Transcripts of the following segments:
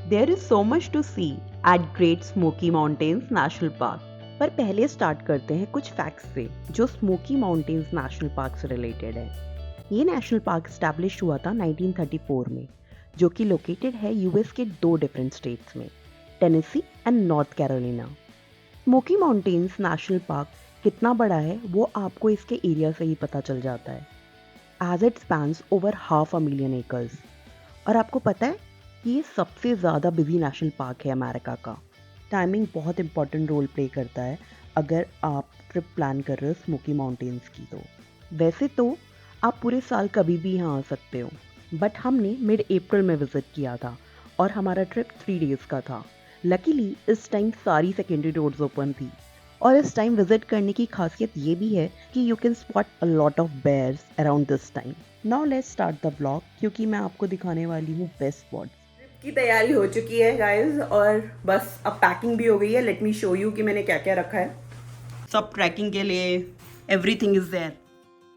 There is so much to see at Great Smoky Mountains National Park. पर पहले start करते हैं कुछ फैक्ट्स से जो स्मोकी माउंटेन्स नेशनल पार्क से रिलेटेड है। ये नेशनल पार्क स्टैब्लिश हुआ था 1934 में, जो कि लोकेटेड है यूएस के 2 डिफरेंट स्टेट्स में, Tennessee and north Carolina. Smoky mountains national park कितना बड़ा है वो आपको इसके एरिया से ही पता चल जाता है, as it spans over 500,000 acres. और आपको पता है ये सबसे ज़्यादा बिजी नेशनल पार्क है अमेरिका का। टाइमिंग बहुत इंपॉर्टेंट रोल प्ले करता है अगर आप ट्रिप प्लान कर रहे हो स्मोकी माउंटेन्स की। तो वैसे तो आप पूरे साल कभी भी यहाँ आ सकते हो, बट हमने मिड अप्रैल में विज़िट किया था और हमारा ट्रिप 3 डेज़ का था। लकीली इस टाइम सारी सेकेंडरी रोड्स ओपन थी और इस टाइम विजिट करने की खासियत ये भी है कि you can spot a lot of bears around this time. Now let's start the vlog, क्योंकि मैं आपको दिखाने वाली हूँ बेस्ट स्पॉट्स। की तैयारी हो चुकी है गाइस और बस अब पैकिंग भी हो गई है। लेट मी शो यू कि मैंने क्या क्या रखा है। सब ट्रैकिंग के लिए एवरीथिंग इज देयर।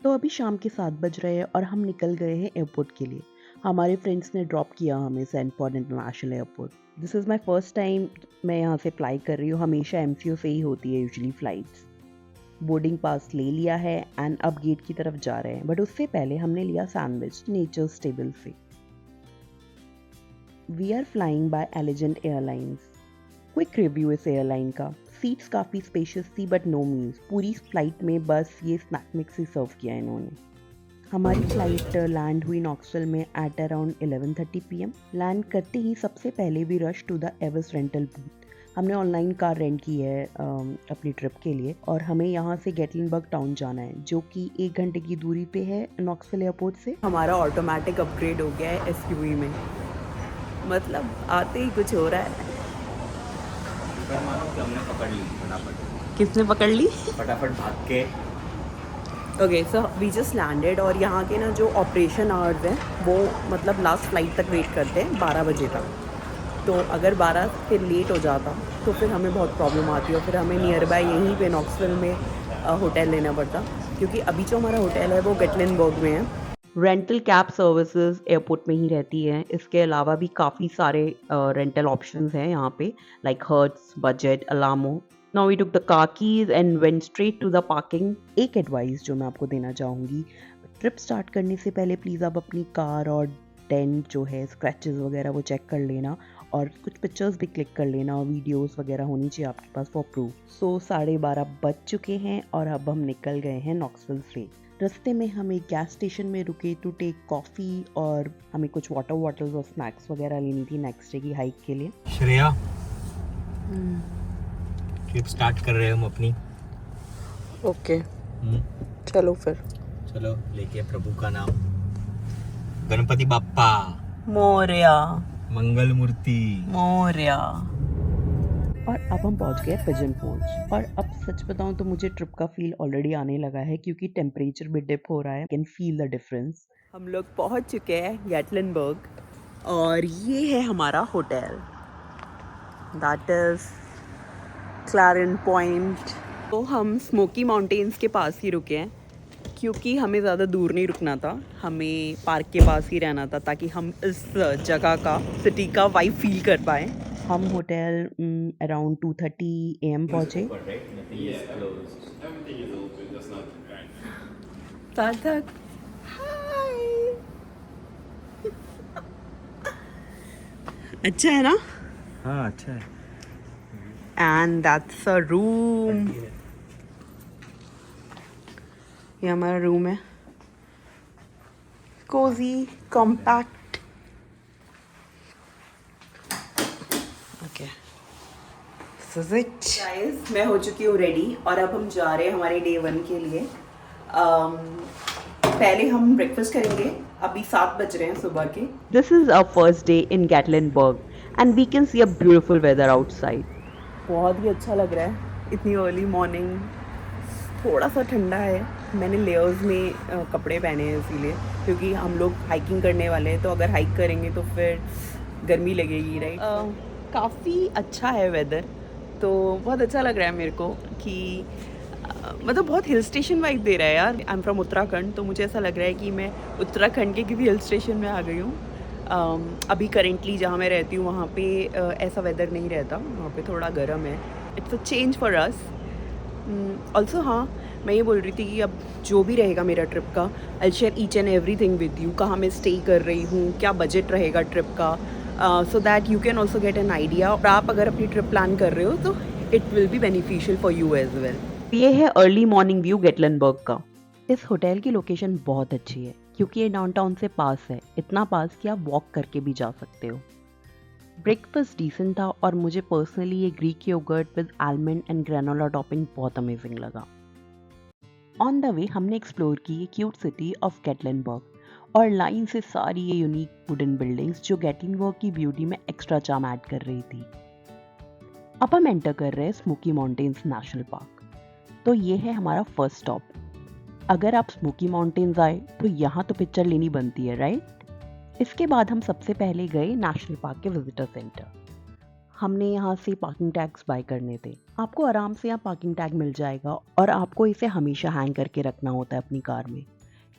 तो अभी शाम के 7 बज रहे हैं और हम निकल गए हैं एयरपोर्ट के लिए। हमारे फ्रेंड्स ने ड्रॉप किया हमें San Point international airport. This is my first time मैं यहाँ से फ्लाई कर रही हूँ। हमेशा MCO से ही होती है यूजुअली फ़्लाइट्स। बोर्डिंग पास ले लिया है एंड अब गेट की तरफ जा रहे हैं, बट उससे पहले हमने लिया सैंडविच नेचर्स टेबल से। We are flying by Allegiant airlines. Quick review इस एयरलाइन का। सीट्स काफ़ी स्पेशियस थी बट नो मील्स। पूरी फ्लाइट में बस ये स्नैक मिक्स ही सर्व किया इन्होंने। हमारी फ्लाइट लैंड हुई नॉक्सविल में एट अराउंड 11:30 PM। लैंड करते ही सबसे पहले भी rush to the Avis rental booth. हमने ऑनलाइन कार रेंट की है अपनी ट्रिप के लिए और हमें यहाँ से गेटलिनबर्ग टाउन जाना है, जो कि 1 घंटे की दूरी पे है नॉक्सविल एयरपोर्ट से। हमारा ऑटोमेटिक अपग्रेड हो गया है SUV में, मतलब आते ही कुछ हो रहा है। मानो कि हमने पकड़ ली फटाफट। किसने पकड़ ली? फटाफट भाग के। Okay so we just landed और यहाँ के ना जो ऑपरेशन आवर्स हैं वो मतलब लास्ट फ्लाइट तक वेट करते हैं 12 बजे तक। तो अगर 12 फिर लेट हो जाता तो फिर हमें बहुत प्रॉब्लम आती है और फिर हमें नियर बाय यहीं पे नॉक्सविल में होटल लेना पड़ता, क्योंकि अभी जो हमारा होटल है वो गेटलिनबर्ग में है। रेंटल कैब सर्विसेज एयरपोर्ट में ही रहती है। इसके अलावा भी काफ़ी सारे रेंटल ऑप्शंस हैं यहाँ पे, like Hertz, Budget, Alamo. Now we took the car keys and went straight to the parking. एक एडवाइस जो मैं आपको देना चाहूँगी, ट्रिप स्टार्ट करने से पहले प्लीज़ आप अपनी कार और डेंट जो है, स्क्रैचेस वगैरह वो चेक कर लेना और कुछ पिक्चर्स भी क्लिक कर लेना और वीडियोस वगैरह होनी चाहिए आपके पास फॉर प्रूफ। सो 12:30 बज चुके हैं और अब हम निकल गए हैं नॉक्सविल से। रास्ते में हम एक गैस स्टेशन में रुके टू टेक कॉफ़ी और हमें कुछ वाटर बॉटल्स और स्नैक्स वगैरह लेनी थी नेक्स्ट डे की हाइक के लिए। श्रेया, ट्रिप स्टार्ट कर रहे हैं हम अपनी। ओके चलो फिर। चलो लेके प्रभु का नाम। गणपति बाप्पा मोरया मंगल मूर्ति मोरया। और अब हम पहुंच गए पिजन फॉल्स। और अब सच बताऊं तो मुझे ट्रिप का फील ऑलरेडी आने लगा है, क्योंकि टेम्परेचर भी डिप हो रहा है। Can feel the difference. हम लोग पहुंच चुके हैं गेटलिनबर्ग और ये है हमारा होटल, दैट इज क्लैरन पॉइंट। तो हम स्मोकी माउंटेन्स के पास ही रुके हैं क्योंकि हमें ज़्यादा दूर नहीं रुकना था, हमें पार्क के पास ही रहना था ताकि हम इस जगह का, सिटी का वाइब फील कर पाएँ। हम होटल अराउंड 2:30 AM पहुँचे। सार्थक हाय। अच्छा है ना? हाँ अच्छा है। And that's a room. ये हमारा रूम है, कोजी कॉम्पैक्ट। ओके गाइस, मैं हो चुकी हूँ रेडी और अब हम जा रहे हैं हमारे डे 1 के लिए। पहले हम ब्रेकफास्ट करेंगे। अभी 7 बज रहे हैं सुबह के। This is our first day in Gatlinburg and we can see a beautiful weather outside. बहुत ही अच्छा लग रहा है इतनी अर्ली मॉर्निंग। थोड़ा सा ठंडा है, मैंने लेयर्स में कपड़े पहने हैं इसीलिए, क्योंकि हम लोग हाइकिंग करने वाले हैं तो अगर हाइक करेंगे तो फिर गर्मी लगेगी, राइट। काफ़ी अच्छा है वेदर, तो बहुत अच्छा लग रहा है मेरे को कि मतलब बहुत हिल स्टेशन वाइब दे रहा है यार। आई एम फ्रॉम उत्तराखंड, तो मुझे ऐसा लग रहा है कि मैं उत्तराखंड के किसी हिल स्टेशन में आ गई हूँ। अभी करेंटली जहाँ मैं रहती हूँ वहाँ पे ऐसा वेदर नहीं रहता, वहाँ पे थोड़ा गर्म है. It's a change for us. Also हाँ, मैं ये बोल रही थी कि अब जो भी रहेगा मेरा ट्रिप का, I share each and every thing with you. कहाँ मैं स्टे कर रही हूँ, क्या बजट रहेगा ट्रिप का, so that you can also get an idea. और आप अगर अपनी ट्रिप प्लान कर रहे हो तो it will be beneficial for you as well. ये है अर्ली मॉर्निंग व्यू गेटलनबर्ग का. इस होटल की लोकेशन बहुत अच्छी है क्योंकि ये डाउनटाउन से पास है, इतना पास कि आप वॉक करके भी जा सकते हो. ब्रेकफास्ट डिसेंट था और मुझे पर्सनली ये Greek yogurt with almond and granola topping बहुत अमेजिंग लगा. ऑन द वे हमने एक्सप्लोर की ये क्यूट सिटी ऑफ गेटलनबर्ग और लाइन से सारी ये यूनिक वुडन बिल्डिंग्स जो गेटलनबर्ग की ब्यूटी में एक्स्ट्रा चार्म ऐड कर रही थी. अब हम एंटर कर रहे हैं स्मोकी माउंटेन्स नेशनल पार्क. तो ये है हमारा फर्स्ट स्टॉप. अगर आप स्मोकी माउंटेन्स आए तो यहाँ तो पिक्चर लेनी बनती है, राइट? इसके बाद हम सबसे पहले गए नेशनल पार्क के विजिटर सेंटर. हमने यहाँ से पार्किंग टैग्स बाय करने थे. आपको आराम से यहाँ पार्किंग टैग मिल जाएगा और आपको इसे हमेशा हैंग करके रखना होता है अपनी कार में.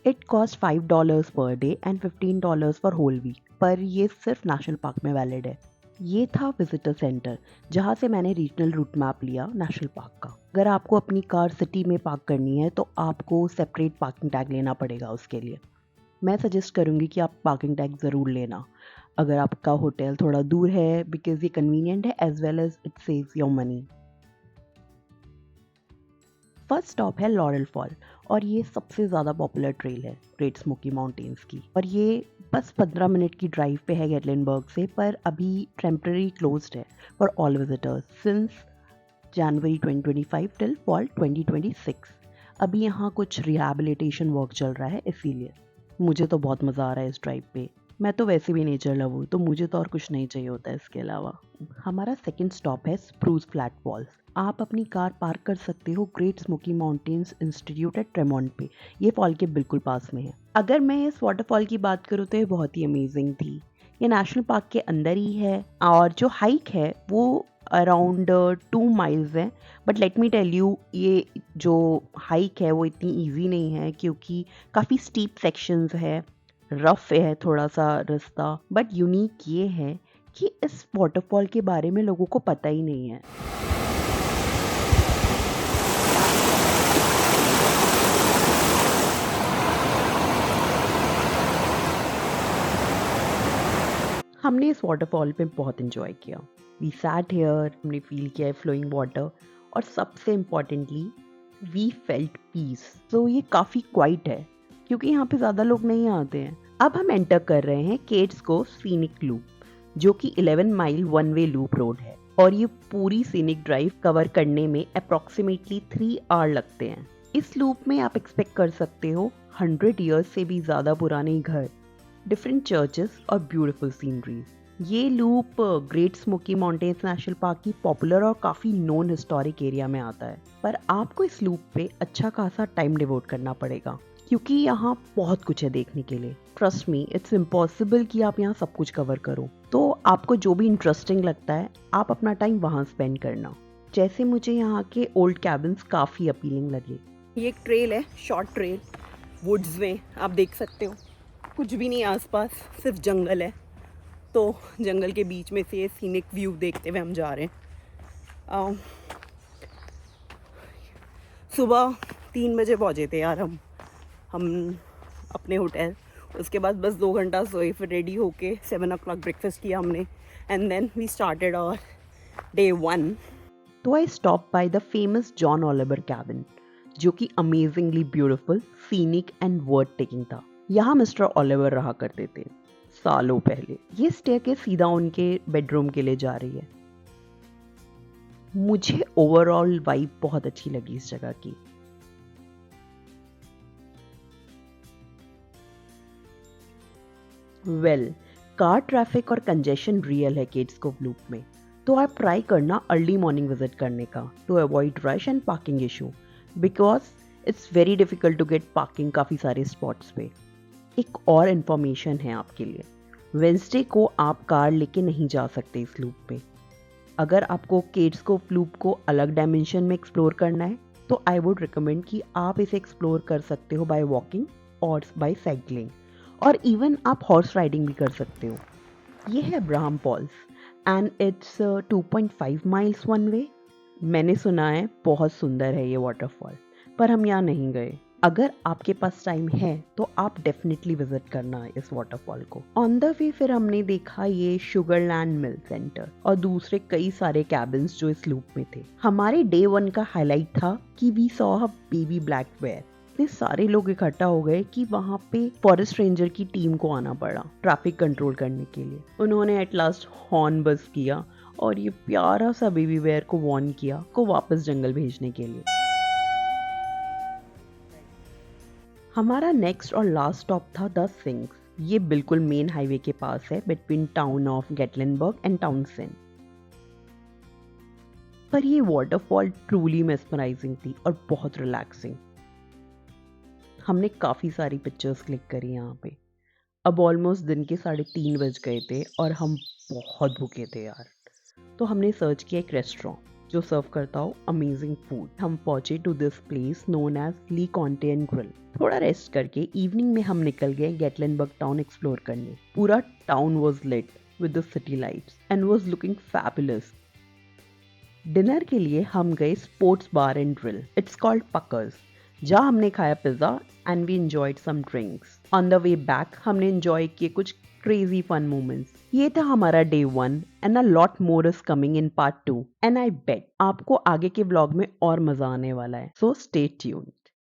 इट कॉस्ट $5 पर day and $15 for whole week, पर ये सिर्फ नेशनल पार्क में वैलिड है. ये था विजिटर सेंटर जहाँ से मैंने रीजनल रूट मैप लिया नेशनल पार्क का. अगर आपको अपनी कार सिटी में पार्क करनी है तो आपको सेपरेट पार्किंग टैग लेना पड़ेगा उसके लिए. मैं सजेस्ट करूँगी कि आप पार्किंग टैग ज़रूर लेना अगर आपका होटल थोड़ा दूर है, बिकॉज ये कन्वीनियंट है as well as it saves your money. First stop है लॉरेल फॉल और ये सबसे ज़्यादा पॉपुलर ट्रेल है ग्रेट स्मोकी माउंटेन्स की. और ये बस 15 मिनट की ड्राइव पे है गेटलनबर्ग से, पर अभी टेम्पररी क्लोज्ड है for all visitors since January 2025 till fall 2026. अभी यहाँ कुछ रिहैबिलिटेशन वर्क चल रहा है, इसीलिए. मुझे तो बहुत मज़ा आ रहा है इस ड्राइव पे. मैं तो वैसे भी नेचर लव हूँ, तो मुझे तो और कुछ नहीं चाहिए होता है इसके अलावा. हमारा सेकंड स्टॉप है स्प्रूस फ्लैट फॉल्स. आप अपनी कार पार्क कर सकते हो Great Smoky Mountains Institute at Tremont पे. ये फॉल के बिल्कुल पास में है. अगर मैं इस वाटरफॉल की बात करूँ तो ये बहुत ही अमेजिंग थी. ये नेशनल पार्क के अंदर ही है और जो हाइक है वो अराउंड 2 माइल्स है. But let me tell you, ये जो हाइक है वो इतनी ईजी नहीं है क्योंकि काफ़ी स्टीप सेक्शंस है, रफ है थोड़ा सा रास्ता. बट यूनिक ये है कि इस वाटरफॉल के बारे में लोगों को पता ही नहीं है. हमने इस वाटरफॉल पे बहुत एंजॉय किया. वी सैट हियर, हमने फील किया है फ्लोइंग वाटर और सबसे इम्पॉर्टेंटली वी फेल्ट पीस. तो ये काफ़ी क्वाइट है क्योंकि यहाँ पे ज़्यादा लोग नहीं आते हैं. अब हम एंटर कर रहे हैं केट्स को सीनिक लूप, जो कि 11 mile one way loop road है और ये पूरी सीनिक ड्राइव कवर करने में अप्रॉक्सीमेटली 3 आवर लगते हैं. इस लूप में आप एक्सपेक्ट कर सकते हो 100 ईयर्स से भी ज़्यादा पुराने घर, डिफरेंट चर्चेस और ब्यूटीफुल सीनरीज. ये loop great Smoky mountains national park की पॉपुलर और काफ़ी नोन हिस्टोरिक एरिया में आता है. पर आपको इस लूप पे अच्छा खासा टाइम डिवोट करना पड़ेगा क्योंकि यहाँ बहुत कुछ है देखने के लिए. ट्रस्ट मी, इट्स इम्पॉसिबल कि आप यहाँ सब कुछ कवर करो. तो आपको जो भी इंटरेस्टिंग लगता है आप अपना टाइम वहाँ स्पेंड करना. जैसे मुझे यहाँ के ओल्ड कैबिन्स काफ़ी अपीलिंग लगे. ये एक ट्रेल है, शॉर्ट ट्रेल, वुड्स में आप देख सकते हो. कुछ भी नहीं आसपास, सिर्फ जंगल है. तो जंगल के बीच में से सीनिक व्यू देखते हुए हम जा रहे हैं. सुबह 3 बजे पहुँचे थे यार हम अपने होटल. उसके बाद बस 2 घंटा सोए, फिर रेडी होके 7 o'clock ब्रेकफास्ट किया हमने and then we started our day 1. तो I stop by the famous John Oliver cabin, जो कि amazingly beautiful, scenic and worth taking था. यहाँ मिस्टर ओलिवर रहा करते थे सालों पहले. ये स्टेयरकेस सीधा उनके बेडरूम के लिए जा रही है. मुझे ओवरऑल वाइब बहुत अच्छी लगी इस जगह की. वेल, कार ट्रैफिक और कंजेशन रियल है केट्स कोव लूप में, तो आप ट्राई करना अर्ली मॉर्निंग विजिट करने का to avoid rush and parking issue, because it's very difficult to get parking काफ़ी सारे स्पॉट्स पे. एक और इन्फॉर्मेशन है आपके लिए, वेंसडे को आप कार लेके नहीं जा सकते इस लूप पे. अगर आपको केट्स कोव लूप को अलग डायमेंशन में एक्सप्लोर करना है तो आई वुड रिकमेंड कि आप इसे एक्सप्लोर कर सकते हो बाय वॉकिंग और बाय साइकिलिंग. और इवन आप हॉर्स राइडिंग भी कर सकते हो। ये है Abraham Falls and it's 2.5 miles one way. मैंने सुना है बहुत सुंदर है ये वाटरफॉल, पर हम यहाँ नहीं गए। अगर आपके पास टाइम है तो आप डेफिनेटली विजिट करना इस वाटरफॉल को। ऑन द वे फिर हमने देखा ये शुगरलैंड मिल सेंटर और दूसरे कई सारे कैबिन्स जो इस लूप में थे। हमारे डे 1 का हाईलाइट था कि we saw a baby black bear. इतने सारे लोग इकट्ठा हो गए कि वहाँ पे फॉरेस्ट रेंजर की टीम को आना पड़ा ट्रैफिक कंट्रोल करने के लिए। उन्होंने एट लास्ट हॉर्न बज किया और ये प्यारा सा बेबी बेयर को वार्न किया को वापस जंगल भेजने के लिए। हमारा नेक्स्ट और लास्ट स्टॉप था द सिंक्स। ये बिल्कुल मेन हाईवे के पास है between town of Gatlinburg and Townsend. पर ये वाटरफॉल ट्रूली मेस्मराइजिंग थी और बहुत रिलैक्सिंग। हमने काफ़ी सारी पिक्चर्स क्लिक करी यहाँ पे। अब ऑलमोस्ट दिन के 3:30 बज गए थे और हम बहुत भूखे थे यार। तो हमने सर्च किया एक रेस्टोरेंट जो सर्व करता हो अमेजिंग फूड। हम पहुंचे to this place known as Le Conte grill. थोड़ा रेस्ट करके इवनिंग में हम निकल गए गेटलिनबर्ग टाउन एक्सप्लोर करने। पूरा town was lit with the city lights and was looking fabulous. Dinner के लिए हम गए sports bar and grill, it's called Puckers, जहाँ हमने खाया pizza and we enjoyed some drinks. On the way back हमने एंजॉय किए कुछ क्रेजी फन मोमेंट्स। ये था हमारा day 1 and a lot more is coming in part 2 and I bet आपको आगे के व्लॉग में और मजा आने वाला है, सो स्टे ट्यून्ड।